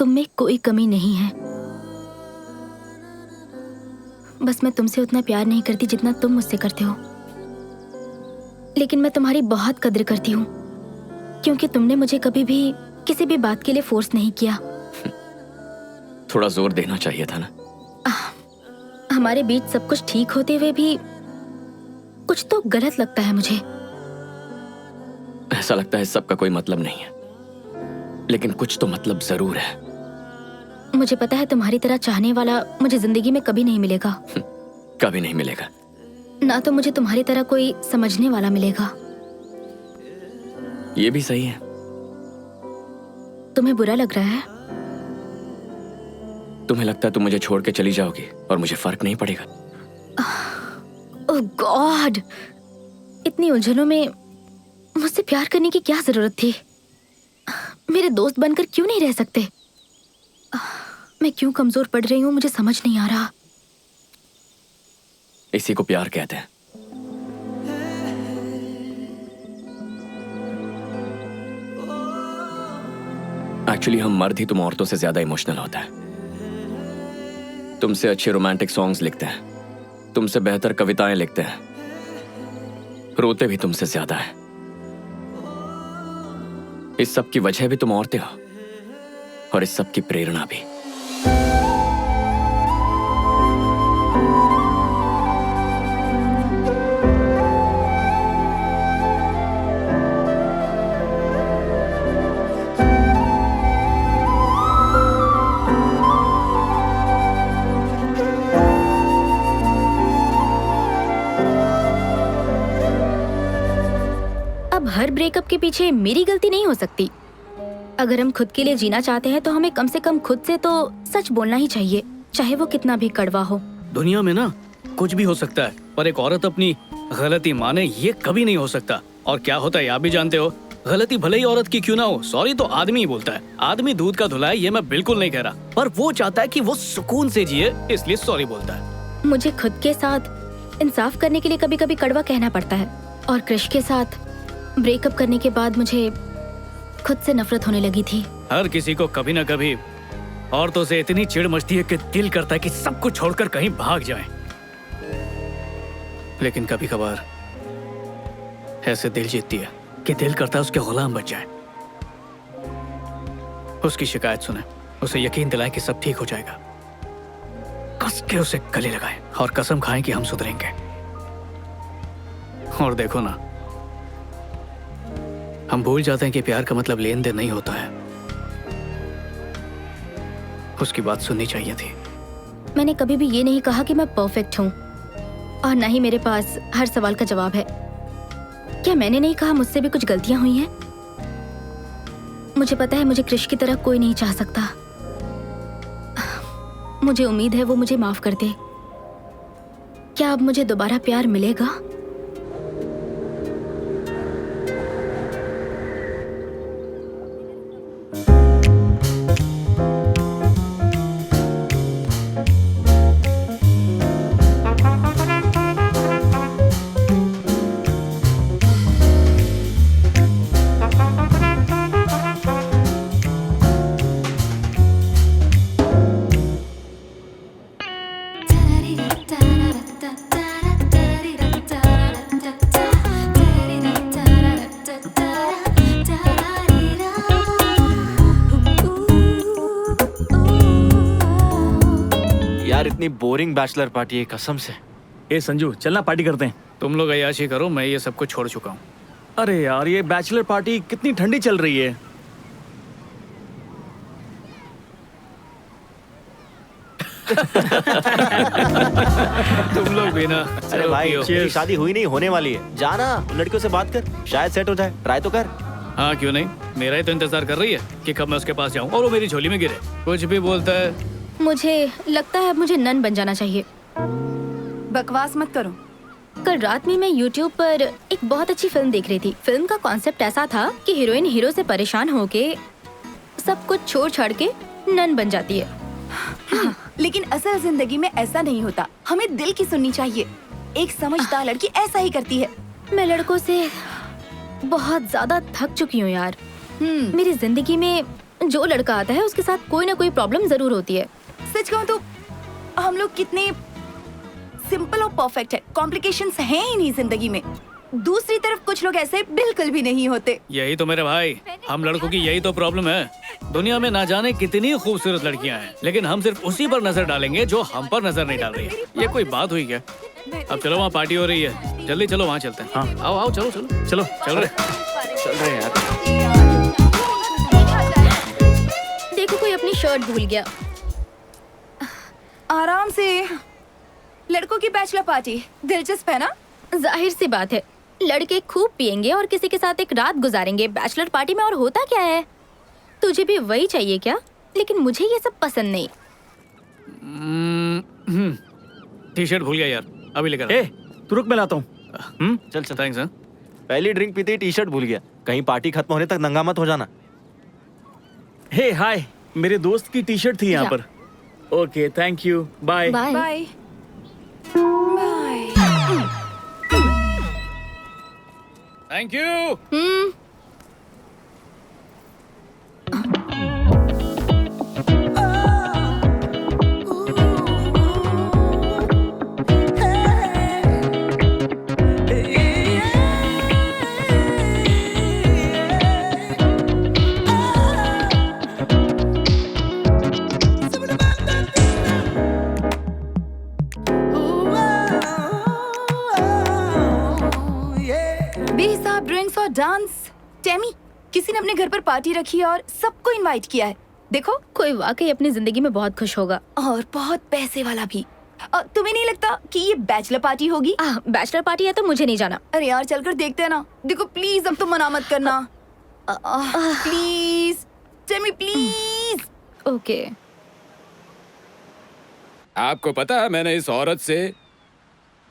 तुम में कोई कमी नहीं है। बस मैं तुमसे उतना प्यार नहीं करती जितना तुम मुझसे करते हो। लेकिन मैं तुम्हारी बहुत कद्र करती हूँ, क्योंकि तुमने मुझे कभी भी किसी भी बात के लिए फोर्स नहीं किया। थोड़ा जोर देना चाहिए था ना। हमारे बीच सब कुछ ठीक होते हुए भी कुछ तो गलत लगता है मुझे। ऐसा लगता है सबका कोई मतलब नहीं है, लेकिन कुछ तो मतलब जरूर है। मुझे पता है तुम्हारी तरह चाहने वाला मुझे जिंदगी में कभी नहीं मिलेगा। कभी नहीं मिलेगा। ना तो मुझे तुम्हारी तरह कोई समझने वाला मिलेगा। ये भी सही है। तुम्हें बुरा लग रहा है? तुम्हें लगता है तुम मुझे छोड़ के चली जाओगी और मुझे फर्क नहीं पड़ेगा? ओह गॉड, इतनी उलझनों में मुझसे प्यार करने की क्या जरूरत थी? मेरे दोस्त बनकर क्यों नहीं रह सकते? मैं क्यों कमजोर पड़ रही हूँ मुझे समझ नहीं आ रहा। इसी को प्यार कहते हैं। एक्चुअली हम मर्द ही तुम औरतों से ज्यादा इमोशनल होता है। तुमसे अच्छे रोमांटिक सॉन्ग्स लिखते हैं, तुमसे बेहतर कविताएं लिखते हैं, रोते भी तुमसे ज्यादा है। इस सब की वजह भी तुम औरतें हो और इस सब की प्रेरणा भी। अब हर ब्रेकअप के पीछे मेरी गलती नहीं हो सकती। अगर हम खुद के लिए जीना चाहते हैं तो हमें कम से कम खुद से तो सच बोलना ही चाहिए, चाहे वो कितना भी कड़वा हो। दुनिया में ना कुछ भी हो सकता है, पर एक औरत अपनी गलती माने ये कभी नहीं हो सकता। और क्या होता है आप भी जानते हो, गलती भले ही औरत की क्यों ना हो, सॉरी तो आदमी ही बोलता है। आदमी दूध का धुला है, ये मैं बिल्कुल नहीं कह रहा, पर वो चाहता है कि वो सुकून से जिए, इसलिए सॉरी बोलता है। मुझे खुद के साथ इंसाफ करने के लिए कभी कभी कड़वा कहना पड़ता है। और क्रिश के साथ ब्रेकअप करने के बाद मुझे खुद से नफरत होने लगी थी। हर किसी को कभी ना कभी औरतों से इतनी चिढ़ मचती है कि दिल करता है कि सब कुछ छोड़कर कहीं भाग जाएं। लेकिन कभी कभार ऐसे दिल जीतती है कि दिल करता है उसके गुलाम बन जाए। उसकी शिकायत सुने, उसे यकीन दिलाएं कि सब ठीक हो जाएगा, कस के उसे गले लगाएं और कसम खाएं कि हम सुधरेंगे। और देखो ना, हम भूल जाते हैं कि प्यार का मतलब लेन देन नहीं होता है। उसकी बात सुननी चाहिए थी। मैंने कभी भी ये नहीं कहा कि मैं परफेक्ट हूँ, और न ही मेरे पास हर सवाल का जवाब है। क्या मैंने नहीं कहा मुझसे भी कुछ गलतियां हुई हैं? मुझे पता है मुझे क्रिश की तरह कोई नहीं चाह सकता। मुझे उम्मीद है वो मुझे माफ कर दे। क्या अब मुझे दोबारा प्यार मिलेगा? इतनी बोरिंग बैचलर पार्टी है कसम से। ए संजू, चलना पार्टी करते हैं। तुम लोग अय्याशी करो, मैं ये सब कुछ छोड़ चुका हूँ। अरे यार, ये बैचलर पार्टी कितनी ठंडी चल रही है। तुम लोग भी ना। अरे भाई, पियो। तेरी शादी हुई नहीं, होने वाली है। जाना लड़कियों से बात कर, शायद सेट हो जाए। ट्राई तो कर। हाँ क्यों नहीं, मेरा ही तो इंतजार कर रही है कि कब मैं उसके पास जाऊँ और वो मेरी झोली में गिरे। कुछ भी बोलता है। मुझे लगता है मुझे नन बन जाना चाहिए। बकवास मत करो। कल रात में मैं YouTube पर एक बहुत अच्छी फिल्म देख रही थी। फिल्म का कॉन्सेप्ट ऐसा था कि हीरोइन हीरो से परेशान होके सब कुछ छोड़ छाड़ के नन बन जाती है। हाँ, लेकिन असल जिंदगी में ऐसा नहीं होता। हमें दिल की सुननी चाहिए। एक समझदार लड़की ऐसा ही करती है। मैं लड़कों से बहुत ज्यादा थक चुकी हूँ यार। मेरी जिंदगी में जो लड़का आता है उसके साथ कोई ना कोई प्रॉब्लम जरूर होती है। सच कहूँ तो हम लोग कितने सिंपल और परफेक्ट है, कॉम्प्लिकेशंस हैं ही नहीं जिंदगी में। दूसरी तरफ कुछ लोग ऐसे बिल्कुल भी नहीं होते। यही तो मेरे भाई, हम लड़कों की यही तो प्रॉब्लम है। दुनिया में ना जाने कितनी खूबसूरत लड़कियां हैं, लेकिन हम सिर्फ उसी पर नजर डालेंगे जो हम पर नजर नहीं डाल रही है। ये कोई बात हुई क्या? अब चलो, वहाँ पार्टी हो रही है, जल्दी चलो वहाँ चलते हैं। हाँ आओ आओ, चलो चलो चलो, चल रहे यार। देखो कोई अपनी शर्ट भूल गया। आराम से। लड़कों की बैचलर पार्टी दिलचस्प है ना? जाहिर सी बात है, लड़के खूब पिएंगे और किसी के साथ एक रात गुजारेंगे बैचलर पार्टी में, और होता क्या है? तुझे भी वही चाहिए क्या? लेकिन मुझे ये सब पसंद नहीं। टी शर्ट भूल गया यार, अभी लेकर ए, तू रुक, मैं लाता हूँ। चल चल। थैंक्स। पहली ड्रिंक पीते ही टी शर्ट भूल गया। कहीं पार्टी खत्म होने तक नंगा मत हो जाना। हे हाय, मेरे दोस्त की टी शर्ट थी यहाँ जा। पर। Okay, thank you, bye. Bye. Bye bye. Thank you. बेहिसाब ड्रिंक्स और डांस। टेमी, किसी ने अपने घर पर पार्टी रखी है और सबको इनवाइट किया है। देखो, कोई वाकई अपनी जिंदगी में बहुत खुश होगा। और बहुत पैसे वाला भी। तुम्हें नहीं लगता कि ये बैचलर पार्टी होगी? बैचलर पार्टी है तो मुझे नहीं जाना। अरे यार, चलकर देखते हैं ना। देखो प्लीज, अब तुम मना मत करना। Please Temi, please. ओके। आपको पता है मैंने इस औरत से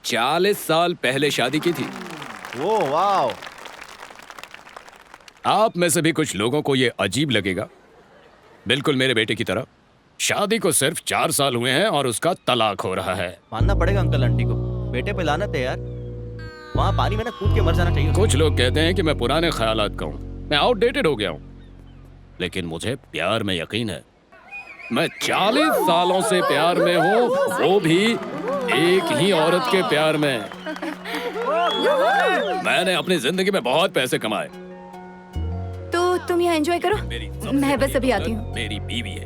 40 साल पहले शादी की थी। वो वाओ। आप में से भी कुछ लोगों को ये अजीब लगेगा, बिल्कुल मेरे बेटे की तरह। शादी को सिर्फ 4 साल हुए हैं और उसका तलाक हो रहा है। मानना पड़ेगा अंकल आंटी को, बेटे पे लानत है यार। वहाँ पानी में ना कूद के मर जाना चाहिए। कुछ लोग कहते हैं कि मैं पुराने ख्यालात का हूँ, मैं आउटडेटेड हो गया हूँ, लेकिन मुझे प्यार में यकीन है। मैं 40 सालों से प्यार में हूँ, वो भी एक ही औरत के प्यार में। मैंने अपनी जिंदगी में बहुत पैसे कमाए। तो तुम यहाँ एंजॉय करो, मेरी सबसे मैं बस बड़ी अभी आती दौलत हूँ। मेरी बीवी है।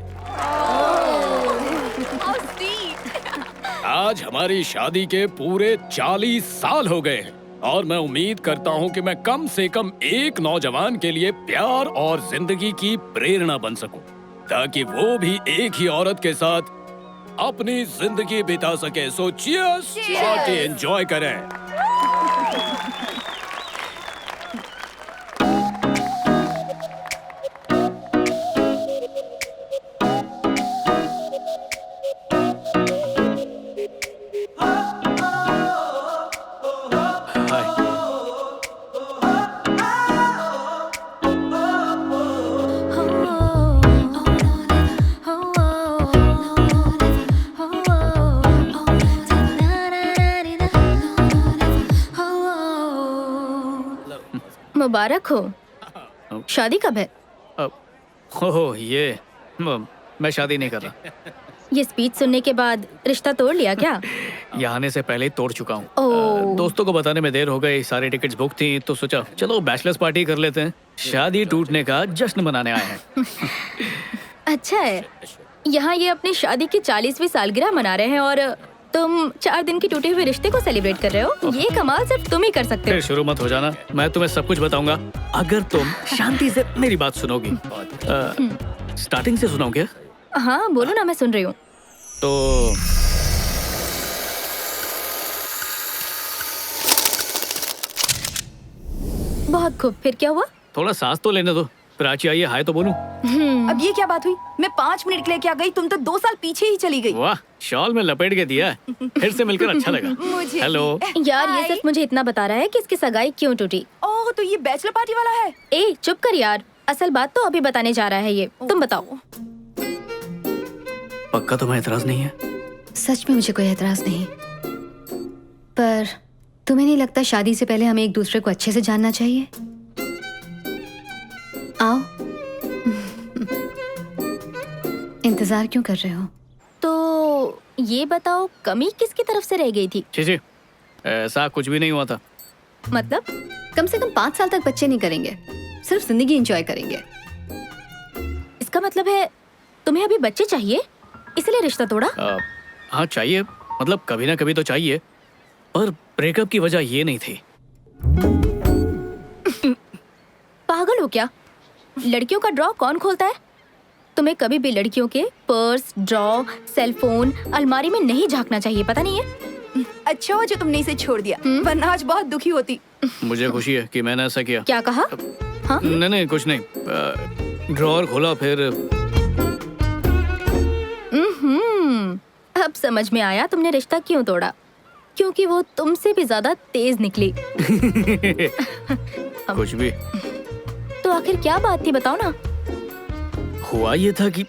आज हमारी शादी के पूरे 40 साल हो गए हैं और मैं उम्मीद करता हूँ कि मैं कम से कम एक नौजवान के लिए प्यार और जिंदगी की प्रेरणा बन सकूं, ताकि वो भी एक ही औरत के साथ अपनी जिंदगी बिता सके। सो चीयर्स, पार्टी एंजॉय करें। मुबारक हो। शादी कब है? ओह ये मैं शादी नहीं कर रहा। ये स्पीच सुनने के बाद रिश्ता तोड़ लिया क्या? यहाँ आने से पहले ही तोड़ चुका हूँ। ओह। दोस्तों को बताने में देर हो गई, सारी टिकट्स बुक थी, तो सोचा चलो बैचलर्स पार्टी कर लेते हैं। शादी टूटने का जश्न मनाने आए हैं। अच्छा है, यहाँ ये अपनी शादी की 40वीं सालगिरह मना रहे हैं और तुम 4 दिन की टूटे हुए रिश्ते को सेलिब्रेट कर रहे हो। ये कमाल सिर्फ तुम ही कर सकते फिर हो। शुरू मत हो जाना, मैं तुम्हें सब कुछ बताऊंगा अगर तुम शांति से मेरी बात सुनोगी। स्टार्टिंग से सुनाओगे? हाँ बोलो ना, मैं सुन रही हूँ। तो बहुत खूब, फिर क्या हुआ? थोड़ा सांस तो लेने दो, प्राची आई है, हाय तो बोलूं। अब ये क्या बात हुई? मैं 5 मिनट के लिए क्या गई, तुम तो 2 साल पीछे ही चली गई। वाह, शॉल में लपेट के दिया। फिर से मिलकर अच्छा लगा। मुझे हेलो। यार ये हाय। सिर्फ मुझे इतना बता रहा है कि इसकी सगाई क्यों टूटी। ओह, तो ये बैचलर पार्टी वाला है। ए चुप कर यार, असल बात तो अभी बताने जा रहा है ये। तुम बताओ। पक्का तुम्हें एतराज नहीं है? सच में मुझे कोई एतराज नहीं, पर तुम्हें नहीं लगता शादी से पहले हमें एक दूसरे को अच्छे से जानना चाहिए? आओ। इंतजार क्यों कर रहे हो? तो ये बताओ, कमी किसकी तरफ से रह गई थी? जी ऐसा कुछ भी नहीं हुआ था। मतलब? कम से कम 5 साल तक बच्चे नहीं करेंगे, सिर्फ जिंदगी एंजॉय करेंगे। इसका मतलब है तुम्हें अभी बच्चे चाहिए, इसलिए रिश्ता तोड़ा? हाँ चाहिए, मतलब कभी ना कभी तो चाहिए, पर ब्रेकअप की वजह ये नहीं थी। पागल हो क्या? लड़कियों का ड्रॉ कौन खोलता है? तुम्हें कभी भी लड़कियों के पर्स, ड्रॉ, सेलफोन, अलमारी में नहीं झांकना चाहिए, पता नहीं है? अच्छा हुआ जो तुमने इसे छोड़ दिया, वरना आज बहुत दुखी होती। मुझे खुशी है कि मैंने ऐसा किया। क्या कहा? हाँ? नहीं कुछ नहीं। ड्रॉअर खोला फिर। अब समझ में आया तुमने रिश्ता क्यों तोड़ा, क्योंकि वो तुमसे भी ज्यादा तेज निकली। कुछ भी। तो आखिर क्या बात थी, बताओ ना। हुआ ये था कि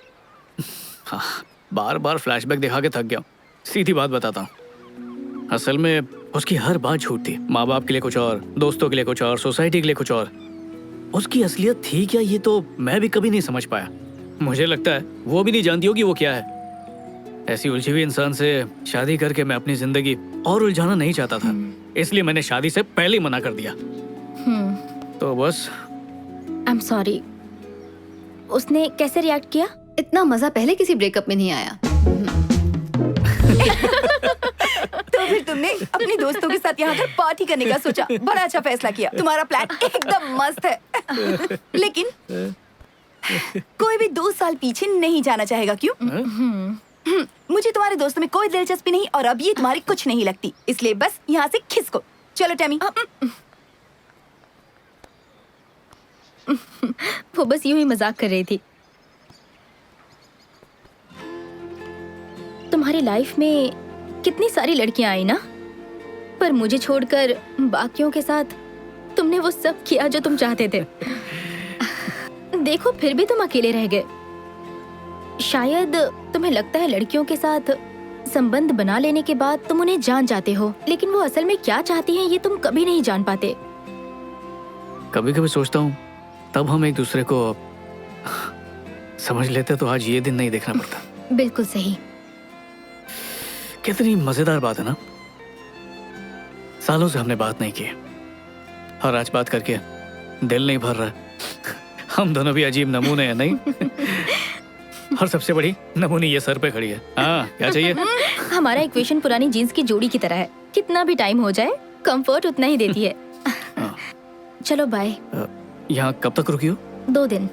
बार बार फ्लैशबैक दिखा के थक गया। सीधी बात बताता हूँ, असल में उसकी हर बात झूठ थी। माँ बाप के लिए कुछ और, दोस्तों के लिए कुछ और, सोसाइटी के लिए कुछ और। उसकी असलियत थी क्या, ये तो मैं भी कभी नहीं समझ पाया। मुझे लगता है वो भी नहीं जानती होगी वो क्या है। ऐसी उलझी हुई इंसान से शादी करके मैं अपनी जिंदगी और उलझाना नहीं चाहता था, इसलिए मैंने शादी से पहले ही मना कर दिया। तो बस। I am sorry. उसने कैसे रिएक्ट किया? इतना मजा पहले किसी ब्रेकअप में नहीं आया। तो फिर तुमने अपने दोस्तों के साथ यहाँ पर पार्टी करने का सोचा। बड़ा अच्छा फैसला किया, तुम्हारा प्लान एकदम मस्त है। लेकिन कोई भी 2 साल पीछे नहीं जाना चाहेगा, क्यों? मुझे तुम्हारे दोस्तों में कोई दिलचस्पी नहीं, और अब ये तुम्हारी कुछ नहीं लगती, इसलिए बस यहाँ से खिसको। चलो टैमी। वो बस यूं ही मजाक कर रही थी। तुम्हारी लाइफ में कितनी सारी लड़कियां आई ना, पर मुझे छोड़कर बाकियों के साथ तुमने वो सब किया जो तुम चाहते थे। देखो फिर भी तुम अकेले रह गए। शायद तुम्हें लगता है लड़कियों के साथ संबंध बना लेने के बाद तुम उन्हें जान जाते हो, लेकिन वो असल में क्या चाहती हैं ये तुम कभी नहीं जान पाते। कभी कभी सोचता हूँ तब हम एक दूसरे को समझ लेते तो आज ये दिन नहीं देखना पड़ता। बिल्कुल सही। कितनी मजेदार बात है ना, सालों से हमने बात नहीं की और आज बात करके दिल नहीं भर रहा। हम दोनों भी अजीब नमूने हैं, नहीं? और सबसे बड़ी नमूनी ये सर पे खड़ी है। हाँ, क्या चाहिए? हमारा इक्वेशन पुरानी जीन्स की जोड़ी की तरह है, कितना भी टाइम हो जाए कंफर्ट उतना ही देती है। चलो बाय। यहाँ कब तक रुकी हो? 2 दिन।